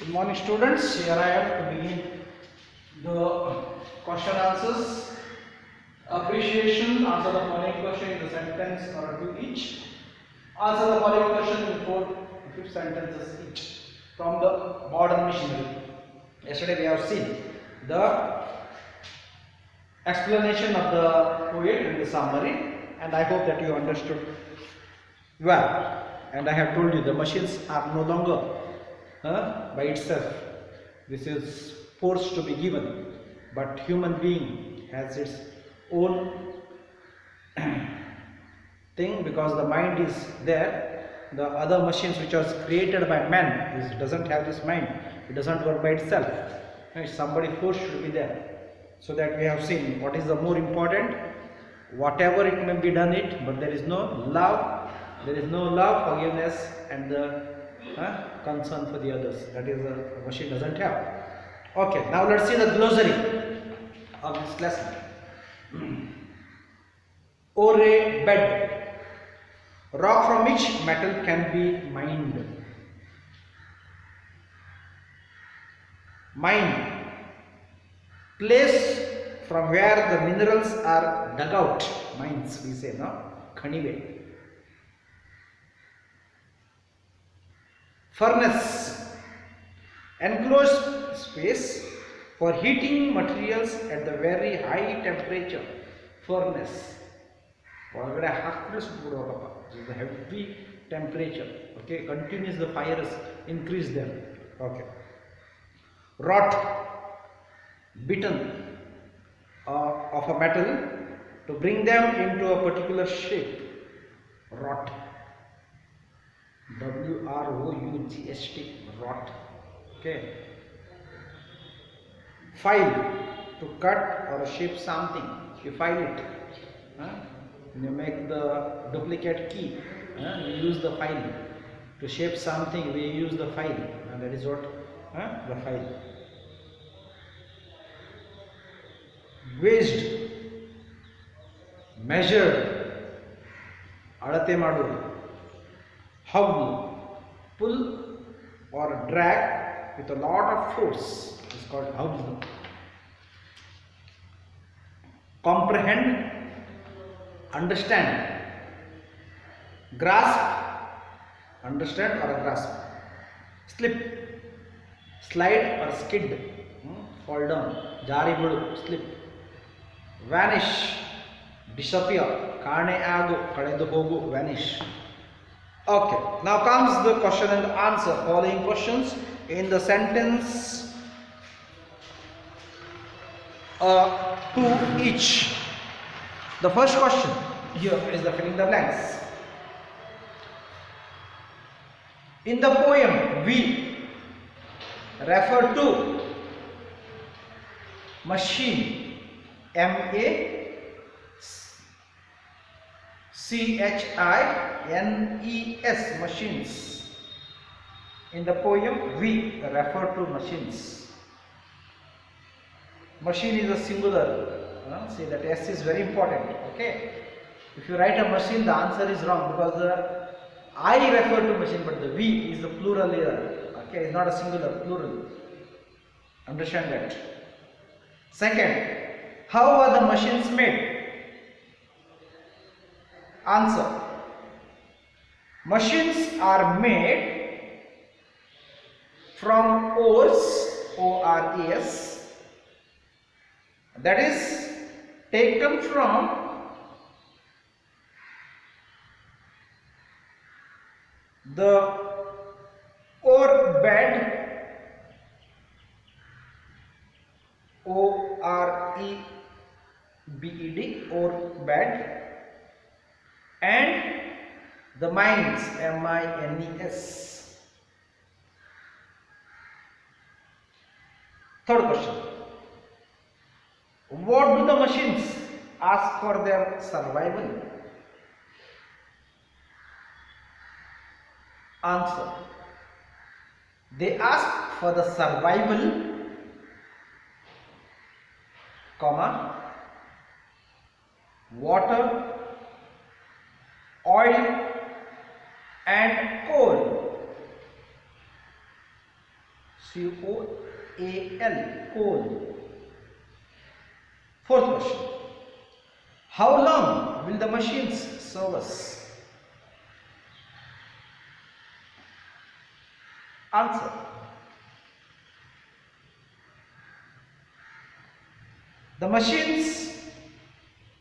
Good morning, students. Here I am to begin the question answers. Appreciation. Answer the following question in the sentence or two each. Answer the following question in 4 to 5 sentences each from the modern machinery. Yesterday we have seen the explanation of the poet and the summary, and I hope that you understood well. And I have told you the machines are no longer by itself. This is forced to be given, but human being has its own thing because the mind is there. The other machines which are created by man doesn't have this mind. It doesn't work by itself. Somebody forced to be there. So that we have seen what is the more important. Whatever it may be done it, but there is no love. There is no love, forgiveness, and the concern for the others. That is a machine doesn't have. Okay, now let's see the glossary of this lesson. Ore bed, rock from which metal can be mined. Mine, place from where the minerals are dug out. Mines we say, no? Khanive. Furnace, enclosed space for heating materials at the very high temperature. Furnace. This is the heavy temperature. Okay, continues the fires increase them. Okay. Wrought, beaten of a metal to bring them into a particular shape. Wrought. W-R-O-U-G-H-T, wrought. Okay. File, to cut or shape something. You file it. You make the duplicate key. You use the file. To shape something, we use the file. And that is what the file. Gauged, measured, alate madudu. Howl, pull or drag with a lot of force is called howl. Comprehend, understand. Grasp, understand or grasp. Slip, slide or skid, fall down. Jari budu, slip. Vanish, disappear. Kane agu, kadedu hogu, vanish. Okay, now comes the question and answer. Following questions in the sentence two each. The first question here is the filling the blanks. In the poem, we refer to machine, M-A-C-H-I-N-E-S, machines. In the poem, we refer to machines. Machine is a singular. See that S is very important. Okay. If you write a machine, the answer is wrong because the I refer to machine, but the we is the plural here. Okay, it's not a singular, plural. Understand that. Second, how are the machines made? Answer. Machines are made from ores, O-R-E-S, that is taken from the ore bed, O-R-E-B-E-D, ore bed, and the mines, M-I-N-E-S. Third question. What do the machines ask for their survival? Answer. They ask for the survival, water, oil and coal. C-O-A-L, coal. Fourth question. How long will the machines serve us? Answer. The machines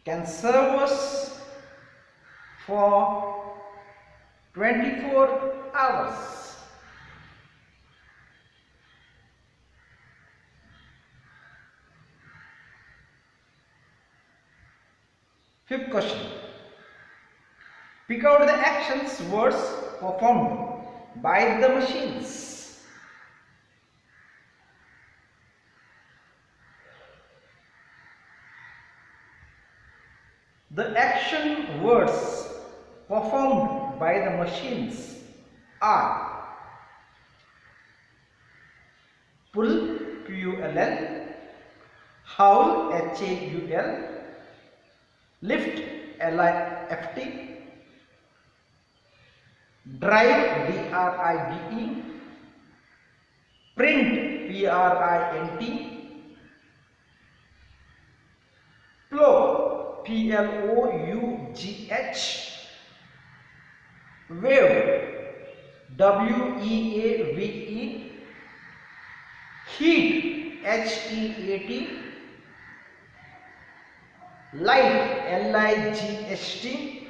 can serve us for 24 hours. Fifth question. Pick out the actions, words performed by the machines. The action words performed by the machines are pull, P-U-L-L, howl, H-A-U-L, lift, L-I-F-T, drive, D-R-I-V-E, print, P-R-I-N-T, plough, P-L-O-U-G-H, wave, W-E-A-V-E, heat, H-E-A-T, light, L-I-G-H-T,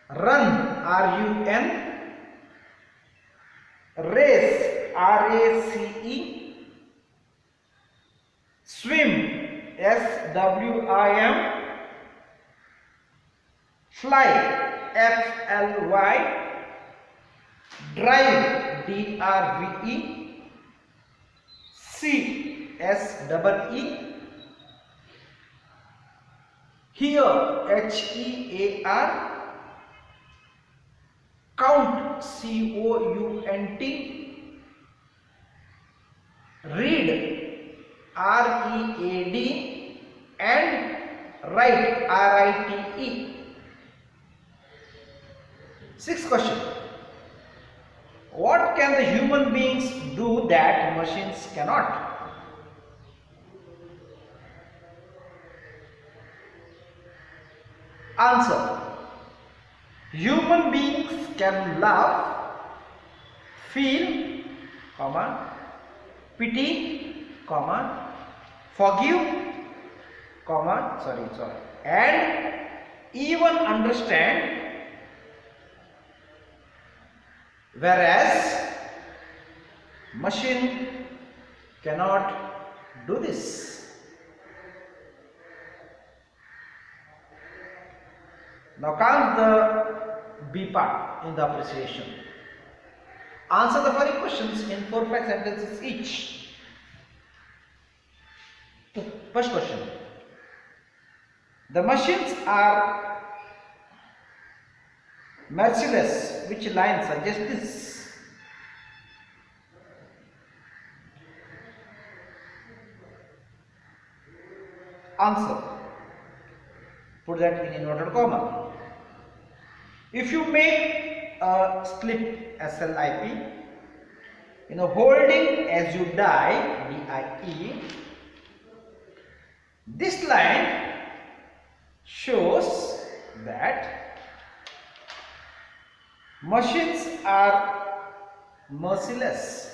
run, R-U-N, race, R-A-C-E, swim, S-W-I-M, fly, F-L-Y, drive, D-R-V-E, see, S-E-E, hear, H-E-A-R, count, C-O-U-N-T, read, R-E-A-D, and write, R-I-T-E. Sixth question. What can the human beings do that machines cannot? Answer. Human beings can love, feel, pity, forgive, and even understand, whereas machine cannot do this. Now count the B part in the appreciation. Answer the following questions in 4-5 sentences each. First question. The machines are merciless. Which line suggests this? Answer. Put that in inverted comma. If you make a slip, S-L-I-P, holding as you die, D-I-E, this line shows that machines are merciless.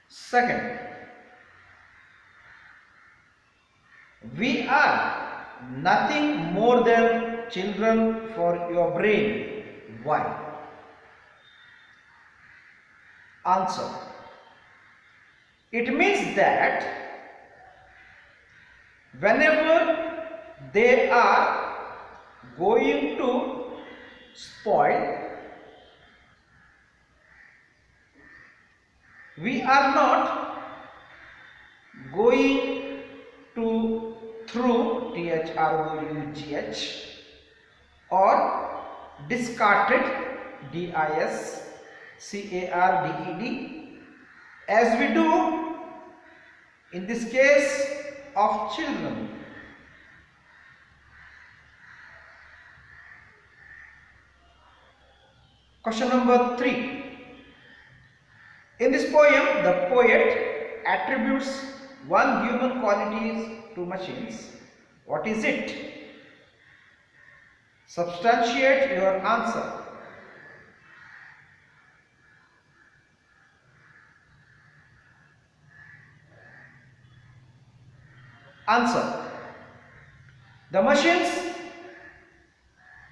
Second, we are nothing more than children for your brain. Why? Answer. It means that whenever they are going to spoil, we are not going to through, T-H-R-O-U-G-H, or discarded, D-I-S-C-A-R-D-E-D, as we do in this case of children. Question number 3. In this poem, the poet attributes one human quality to machines. What is it? Substantiate your answer. Answer. The machines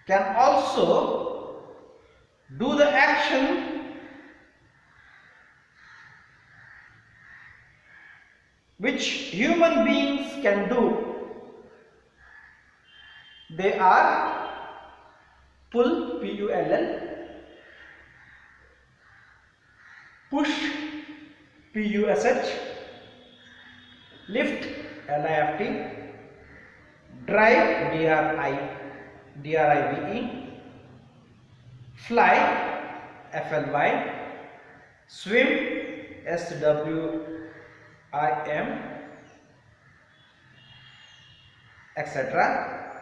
can also do the action which human beings can do. They are pull, P-U-L-L, push, P-U-S-H, lift, L-I-F-T, drive, D-R-I-V-E, fly, F-L-Y, swim, S-W-I-M, etc.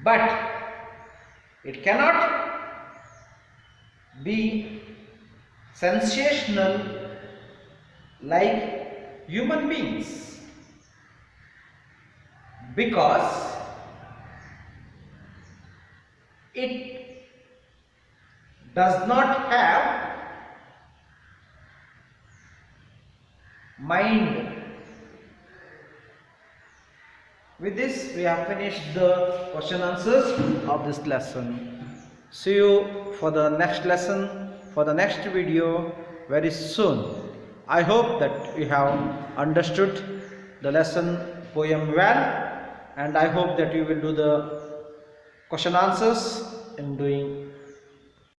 But it cannot be sensational like human beings, because it does not have mind. With this, we have finished the question answers of this lesson. See you for the next lesson, for the next video very soon. I hope that you have understood the lesson poem well, and I hope that you will do the question answers in doing